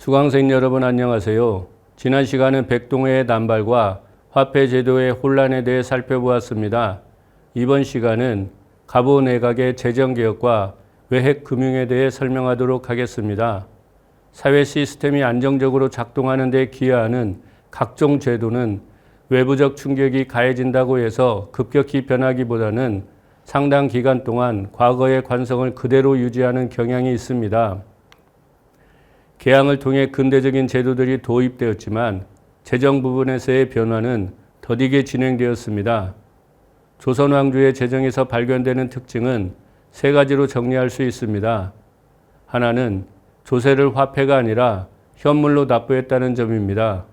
수강생 여러분 안녕하세요. 지난 시간은 백동해의 남발과 화폐 제도의 혼란에 대해 살펴보았습니다. 이번 시간은 가보 내각의 재정개혁과 외핵 금융에 대해 설명하도록 하겠습니다. 사회 시스템이 안정적으로 작동하는 데 기여하는 각종 제도는 외부적 충격이 가해진다고 해서 급격히 변하기보다는 상당 기간 동안 과거의 관성을 그대로 유지하는 경향이 있습니다. 개항을 통해 근대적인 제도들이 도입되었지만 재정 부분에서의 변화는 더디게 진행되었습니다. 조선 왕조의 재정에서 발견되는 특징은 세 가지로 정리할 수 있습니다. 하나는 조세를 화폐가 아니라 현물로 납부했다는 점입니다.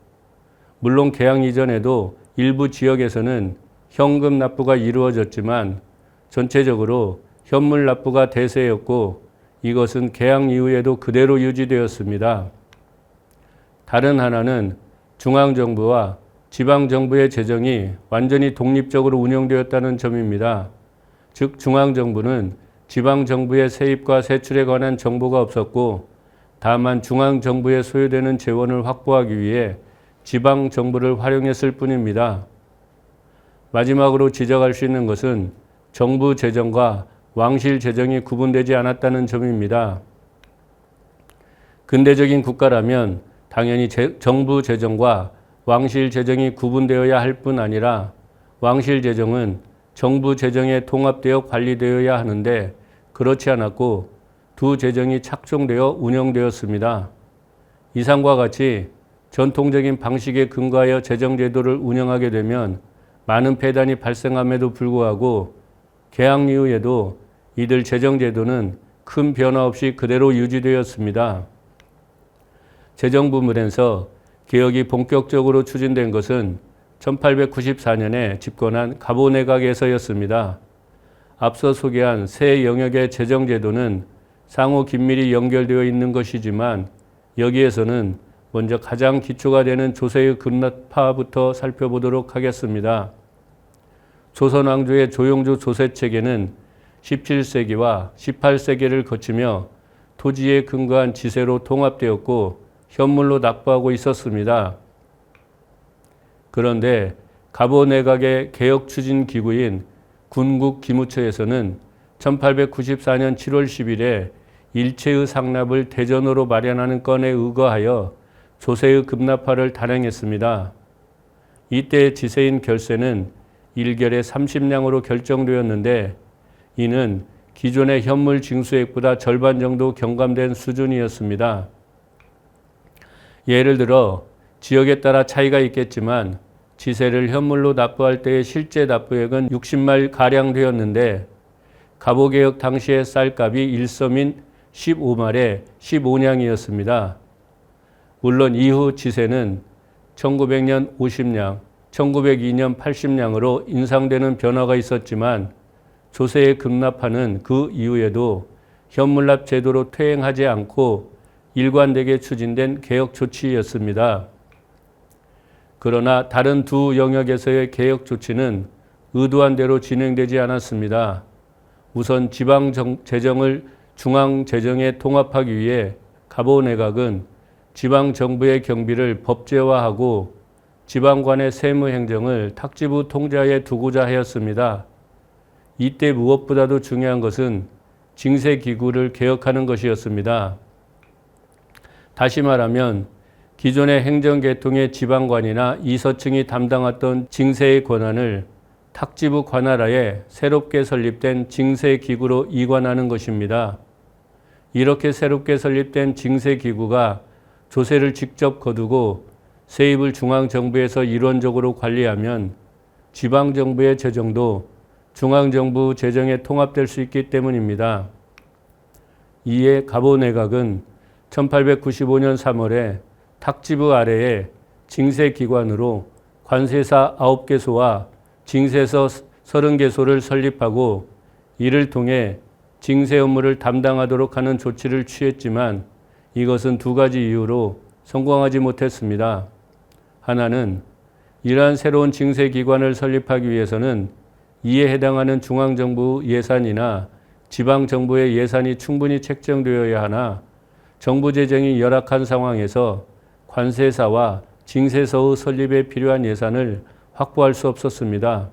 물론 개항 이전에도 일부 지역에서는 현금 납부가 이루어졌지만 전체적으로 현물 납부가 대세였고 이것은 개항 이후에도 그대로 유지되었습니다. 다른 하나는 중앙정부와 지방정부의 재정이 완전히 독립적으로 운영되었다는 점입니다. 즉 중앙정부는 지방정부의 세입과 세출에 관한 정보가 없었고 다만 중앙정부에 소요되는 재원을 확보하기 위해 지방정부를 활용했을 뿐입니다. 마지막으로 지적할 수 있는 것은 정부 재정과 왕실 재정이 구분되지 않았다는 점입니다. 근대적인 국가라면 당연히 정부 재정과 왕실 재정이 구분되어야 할 뿐 아니라 왕실 재정은 정부 재정에 통합되어 관리되어야 하는데 그렇지 않았고 두 재정이 착종되어 운영되었습니다. 이상과 같이 전통적인 방식에 근거하여 재정제도를 운영하게 되면 많은 폐단이 발생함에도 불구하고 개항 이후에도 이들 재정제도는 큰 변화 없이 그대로 유지되었습니다. 재정 부문에서 개혁이 본격적으로 추진된 것은 1894년에 집권한 가보 내각에서였습니다. 앞서 소개한 세 영역의 재정제도는 상호 긴밀히 연결되어 있는 것이지만 여기에서는 먼저 가장 기초가 되는 조세의 급납파부터 살펴보도록 하겠습니다. 조선 왕조의 조용조 조세체계는 17세기와 18세기를 거치며 토지에 근거한 지세로 통합되었고 현물로 납부하고 있었습니다. 그런데 가보 내각의 개혁 추진 기구인 군국기무처에서는 1894년 7월 10일에 일체의 상납을 대전으로 마련하는 건에 의거하여 조세의 급납화를 단행했습니다. 이때 지세인 결세는 1결에 30냥으로 결정되었는데 이는 기존의 현물 징수액보다 절반 정도 경감된 수준이었습니다. 예를 들어 지역에 따라 차이가 있겠지만 지세를 현물로 납부할 때의 실제 납부액은 60말가량 되었는데 가보개혁 당시의 쌀값이 일섬인 15말에 15냥이었습니다. 물론 이후 지세는 1900년 50냥, 1902년 80냥으로 인상되는 변화가 있었지만 조세의 급납화는 그 이후에도 현물납 제도로 퇴행하지 않고 일관되게 추진된 개혁 조치였습니다. 그러나 다른 두 영역에서의 개혁 조치는 의도한 대로 진행되지 않았습니다. 우선 지방 재정을 중앙 재정에 통합하기 위해 가보 내각은 지방 정부의 경비를 법제화하고 지방관의 세무 행정을 탁지부 통제하에 두고자 하였습니다. 이때 무엇보다도 중요한 것은 징세기구를 개혁하는 것이었습니다. 다시 말하면 기존의 행정계통의 지방관이나 이서층이 담당했던 징세의 권한을 탁지부 관할하에 새롭게 설립된 징세기구로 이관하는 것입니다. 이렇게 새롭게 설립된 징세기구가 조세를 직접 거두고 세입을 중앙정부에서 일원적으로 관리하면 지방정부의 재정도 중앙정부 재정에 통합될 수 있기 때문입니다. 이에 가보 내각은 1895년 3월에 탁지부 아래에 징세기관으로 관세사 9개소와 징세서 30개소를 설립하고 이를 통해 징세 업무를 담당하도록 하는 조치를 취했지만 이것은 두 가지 이유로 성공하지 못했습니다. 하나는 이러한 새로운 징세기관을 설립하기 위해서는 이에 해당하는 중앙정부 예산이나 지방정부의 예산이 충분히 책정되어야 하나 정부 재정이 열악한 상황에서 관세사와 징세서의 설립에 필요한 예산을 확보할 수 없었습니다.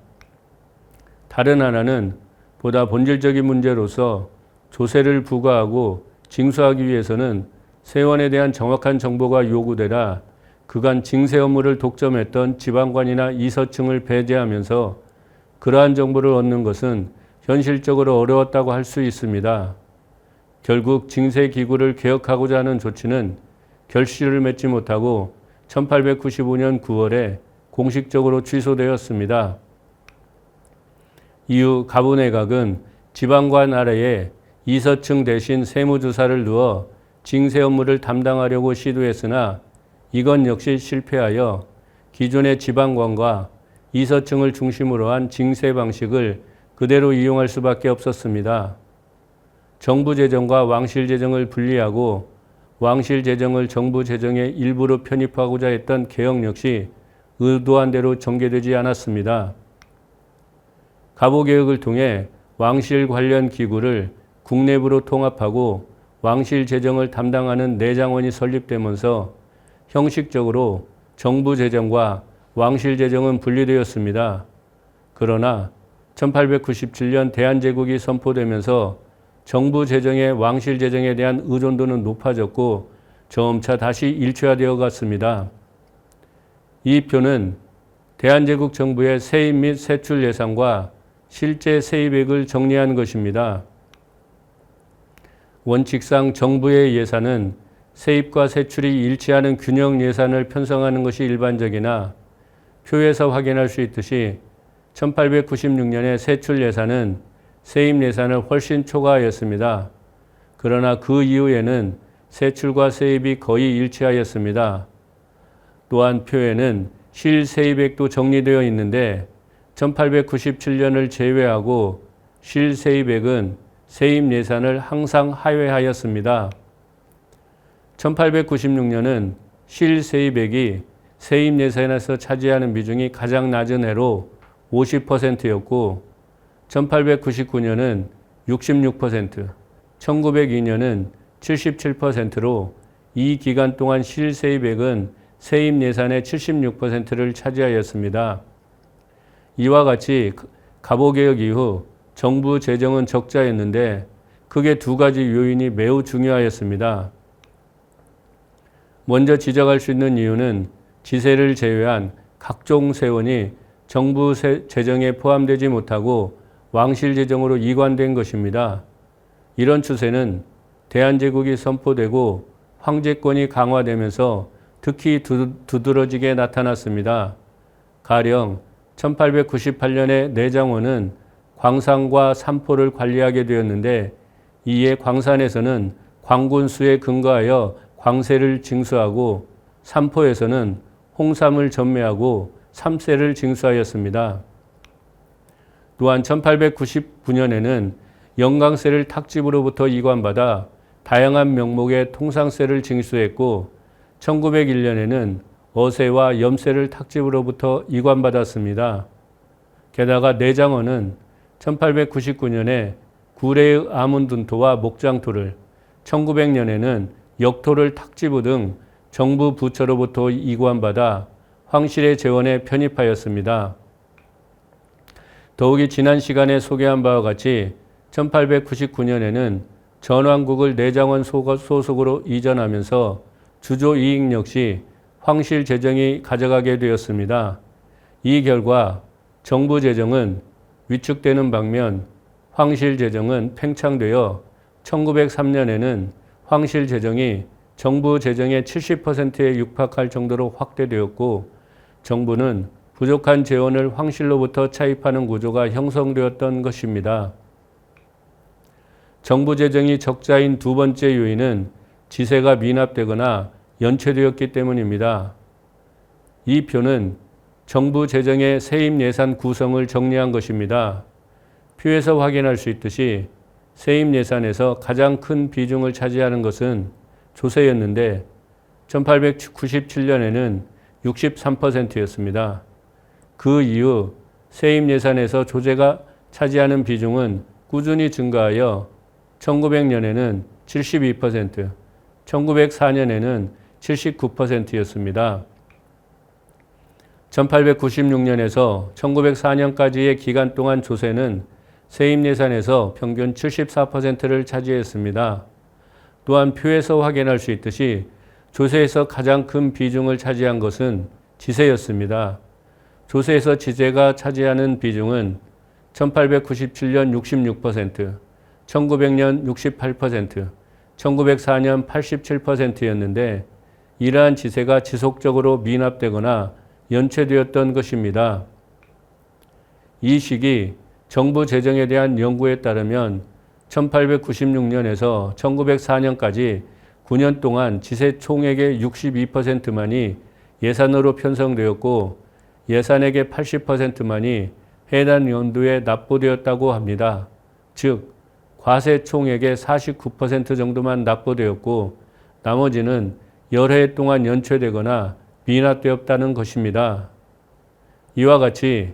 다른 하나는 보다 본질적인 문제로서 조세를 부과하고 징수하기 위해서는 세원에 대한 정확한 정보가 요구되라 그간 징세 업무를 독점했던 지방관이나 이서층을 배제하면서 그러한 정보를 얻는 것은 현실적으로 어려웠다고 할 수 있습니다. 결국 징세기구를 개혁하고자 하는 조치는 결실을 맺지 못하고 1895년 9월에 공식적으로 취소되었습니다. 이후 가부내각은 지방관 아래에 이서층 대신 세무조사를 두어 징세 업무를 담당하려고 시도했으나 이건 역시 실패하여 기존의 지방관과 이서층을 중심으로 한 징세 방식을 그대로 이용할 수밖에 없었습니다. 정부 재정과 왕실 재정을 분리하고 왕실 재정을 정부 재정의 일부로 편입하고자 했던 개혁 역시 의도한 대로 전개되지 않았습니다. 가보개혁을 통해 왕실 관련 기구를 국내부로 통합하고 왕실 재정을 담당하는 내장원이 설립되면서 형식적으로 정부 재정과 왕실 재정은 분리되었습니다. 그러나 1897년 대한제국이 선포되면서 정부 재정의 왕실 재정에 대한 의존도는 높아졌고 점차 다시 일체화되어 갔습니다. 이 표는 대한제국 정부의 세입 및 세출 예산과 실제 세입액을 정리한 것입니다. 원칙상 정부의 예산은 세입과 세출이 일치하는 균형 예산을 편성하는 것이 일반적이나 표에서 확인할 수 있듯이 1896년의 세출 예산은 세입 예산을 훨씬 초과하였습니다. 그러나 그 이후에는 세출과 세입이 거의 일치하였습니다. 또한 표에는 실세입액도 정리되어 있는데 1897년을 제외하고 실세입액은 세입 예산을 항상 하회하였습니다. 1896년은 실세입액이 세입 예산에서 차지하는 비중이 가장 낮은 해로 50%였고 1899년은 66%, 1902년은 77%로 이 기간 동안 실세입액은 세입 예산의 76%를 차지하였습니다. 이와 같이 가보개혁 이후 정부 재정은 적자였는데 크게 두 가지 요인이 매우 중요하였습니다. 먼저 지적할 수 있는 이유는 지세를 제외한 각종 세원이 정부 재정에 포함되지 못하고 왕실 재정으로 이관된 것입니다. 이런 추세는 대한제국이 선포되고 황제권이 강화되면서 특히 두드러지게 나타났습니다. 가령 1898년에 내장원은 광산과 산포를 관리하게 되었는데 이에 광산에서는 광군수에 근거하여 광세를 징수하고 산포에서는 홍삼을 전매하고 삼세를 징수하였습니다. 또한 1899년에는 영광세를 탁집으로부터 이관받아 다양한 명목의 통상세를 징수했고 1901년에는 어세와 염세를 탁집으로부터 이관받았습니다. 게다가 내장원은 1899년에 구례의 아문둔토와 목장토를, 1900년에는 역토를 탁지부 등 정부 부처로부터 이관받아 황실의 재원에 편입하였습니다. 더욱이 지난 시간에 소개한 바와 같이 1899년에는 전왕국을 내장원 소속으로 이전하면서 주조 이익 역시 황실 재정이 가져가게 되었습니다. 이 결과 정부 재정은 위축되는 반면 황실 재정은 팽창되어 1903년에는 황실 재정이 정부 재정의 70%에 육박할 정도로 확대되었고 정부는 부족한 재원을 황실로부터 차입하는 구조가 형성되었던 것입니다. 정부 재정이 적자인 두 번째 요인은 지세가 미납되거나 연체되었기 때문입니다. 이 표는 정부 재정의 세입 예산 구성을 정리한 것입니다. 표에서 확인할 수 있듯이 세입 예산에서 가장 큰 비중을 차지하는 것은 조세였는데 1897년에는 63%였습니다. 그 이후 세입 예산에서 조세가 차지하는 비중은 꾸준히 증가하여 1900년에는 72%, 1904년에는 79%였습니다. 1896년에서 1904년까지의 기간 동안 조세는 세입 예산에서 평균 74%를 차지했습니다. 또한 표에서 확인할 수 있듯이 조세에서 가장 큰 비중을 차지한 것은 지세였습니다. 조세에서 지세가 차지하는 비중은 1897년 66%, 1900년 68%, 1904년 87%였는데 이러한 지세가 지속적으로 미납되거나 연체되었던 것입니다. 이 시기 정부 재정에 대한 연구에 따르면 1896년에서 1904년까지 9년 동안 지세 총액의 62%만이 예산으로 편성되었고 예산액의 80%만이 해당 연도에 납부되었다고 합니다. 즉 과세 총액의 49% 정도만 납부되었고 나머지는 여러 해 동안 연체되거나 미납되었다는 것입니다. 이와 같이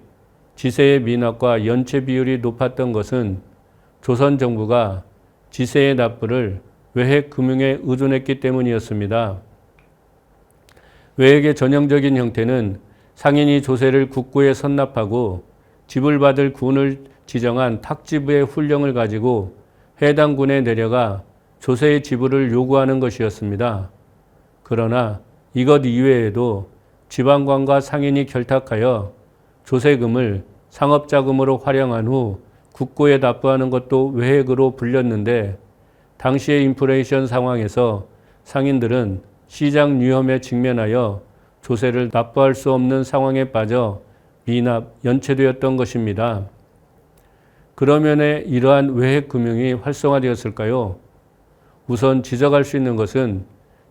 지세의 미납과 연체 비율이 높았던 것은 조선 정부가 지세의 납부를 외핵 금융에 의존했기 때문이었습니다. 외핵의 전형적인 형태는 상인이 조세를 국고에 선납하고 지불받을 군을 지정한 탁지부의 훈령을 가지고 해당 군에 내려가 조세의 지불을 요구하는 것이었습니다. 그러나 이것 이외에도 지방관과 상인이 결탁하여 조세금을 상업자금으로 활용한 후 국고에 납부하는 것도 외핵으로 불렸는데 당시의 인플레이션 상황에서 상인들은 시장 위험에 직면하여 조세를 납부할 수 없는 상황에 빠져 미납, 연체되었던 것입니다. 그러면 왜 이러한 외핵 금융이 활성화되었을까요? 우선 지적할 수 있는 것은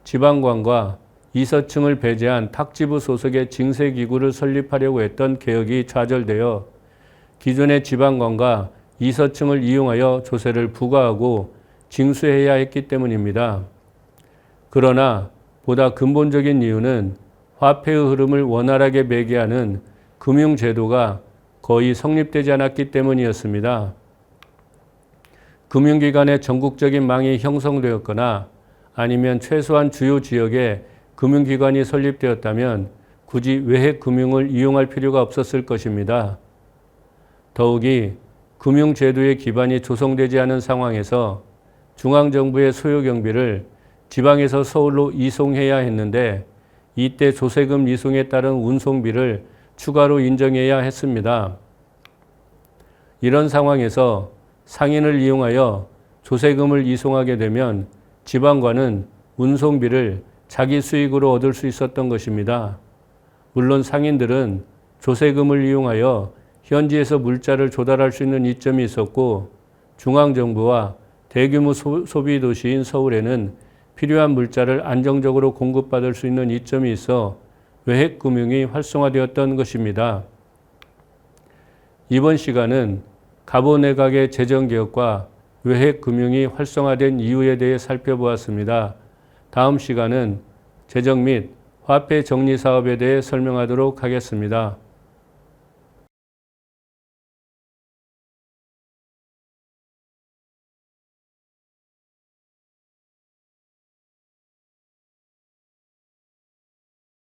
지방관과 이서층을 배제한 탁지부 소속의 징세기구를 설립하려고 했던 개혁이 좌절되어 기존의 지방관과 이서층을 이용하여 조세를 부과하고 징수해야 했기 때문입니다. 그러나 보다 근본적인 이유는 화폐의 흐름을 원활하게 매개하는 금융제도가 거의 성립되지 않았기 때문이었습니다. 금융기관의 전국적인 망이 형성되었거나 아니면 최소한 주요 지역에 금융기관이 설립되었다면 굳이 외핵 금융을 이용할 필요가 없었을 것입니다. 더욱이 금융제도의 기반이 조성되지 않은 상황에서 중앙정부의 소요 경비를 지방에서 서울로 이송해야 했는데 이때 조세금 이송에 따른 운송비를 추가로 인정해야 했습니다. 이런 상황에서 상인을 이용하여 조세금을 이송하게 되면 지방관은 운송비를 자기 수익으로 얻을 수 있었던 것입니다. 물론 상인들은 조세금을 이용하여 현지에서 물자를 조달할 수 있는 이점이 있었고 중앙정부와 대규모 소비 도시인 서울에는 필요한 물자를 안정적으로 공급받을 수 있는 이점이 있어 외핵 금융이 활성화되었던 것입니다. 이번 시간은 가보 내각의 재정개혁과 외핵 금융이 활성화된 이유에 대해 살펴보았습니다. 다음 시간은 재정 및 화폐 정리 사업에 대해 설명하도록 하겠습니다.